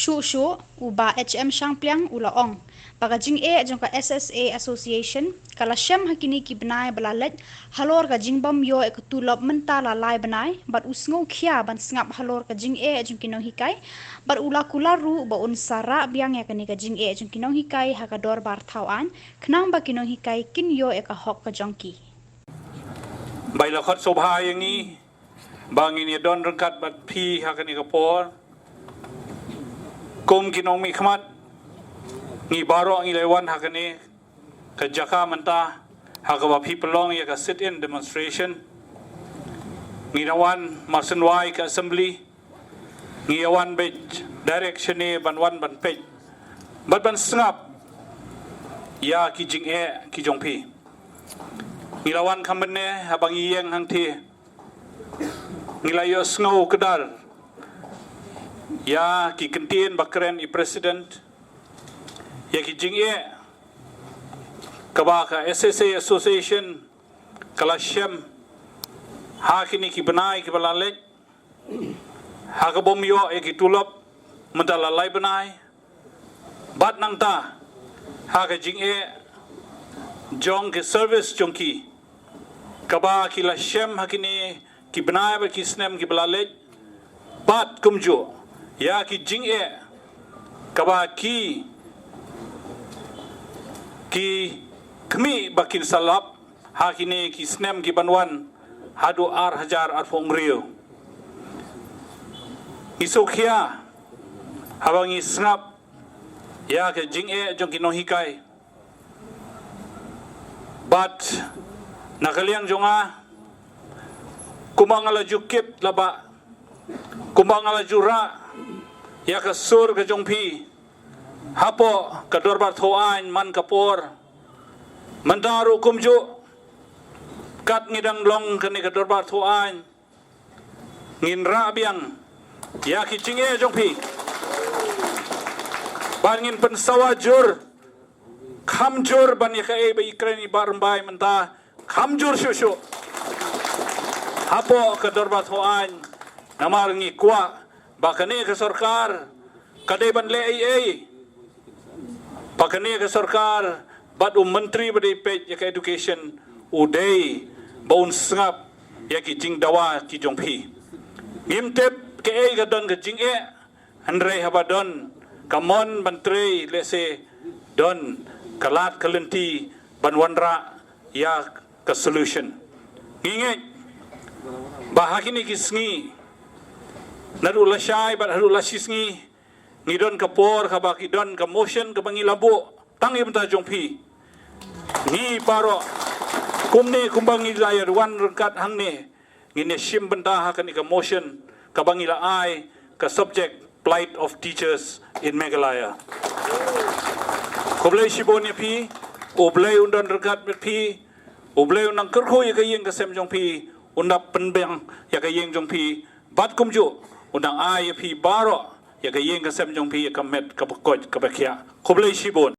shu uba HM Shangpliang ulaong. Pagajing jong ka SSA Association kala syam hakini ki benai balalet halor ka jingbam yo ekutulop mentala lai benai bat usngo khia ban sngap halor ka jing jong kinong hikai bat ula kularu ba unsara biang ya kani ka jing jong kinong hikai hakador bar thawan knang ba kinong hikai kin yo eka hok ka jongki. Baila khot sobha yang ni bangin ya don rengkat bat pi hakani ka por kum kinong mi khmat ngi baro ngi lewan hakani ka jaka menta hakaba pi pelong ya ka sit in demonstration ngi nawan marsenwai ka assembly ngi awan be direction ni ban pej ban sngap ya ki jing ki jong pi ngilawan kambene habang iyeng hang ti ngilayo snow kedal ya ki kentien bakren I president ya ki jing kabaka SSA Association kala syam ha kini ki benai ki balalek ha ka bom yo ki tulop mentala lai benai bat nang ta ha ka jing jong ke service jong ki kaba kila shem hakini ki benai ba ki snem ki balalek bat kumjo ya ki jing kaba ki kmi bakin salap hakini ki snem ki banwan hadu ar hajar ar fongrio isokhia habang isngap ya ke jing jong kinong hikai bat nakaliang jonga kumangala jukip laba kumangala jura ya kasur ke jongpi hapo kadorbar thoain man kapor mandaru kumju kat ngidang long kani kadorbar thoain ngin rabiang ya kichinge jongpi bangin pensawajur kamjur ban ya kai ba ikrani barmbai menta kamjur shushu hapo kadorbat hoan namar ngi kwa bakane ke sarkar kadai ban le ai bakane ke sarkar bat menteri bade pej ya ke education udai baun sngap ya ki jing dawa ki jongpi ngimtep ke ai gadon ke jing handrai habadon kamon menteri lese don kalat kalenti banwanra ya ke solution nginget bahakini kisngi naru lasai bat haru lasisngi ngidon kapor kabaki don ka motion ka bangilabu tangi benta jongpi ni paro kumne kumbangi layar wan rengkat hangne ngine sim benta hakani ka motion ka bangila ai ka subject plight of teachers in Meghalaya koblai shibonya pi oblai undan regat pi oblai unang kerho ya kayeng kasem jong pi undap penbeng ya kayeng jong pi bat kumju undang ai pi baro ya kayeng kasem jong pi ya kamet kapakoj kapakia koblai shibon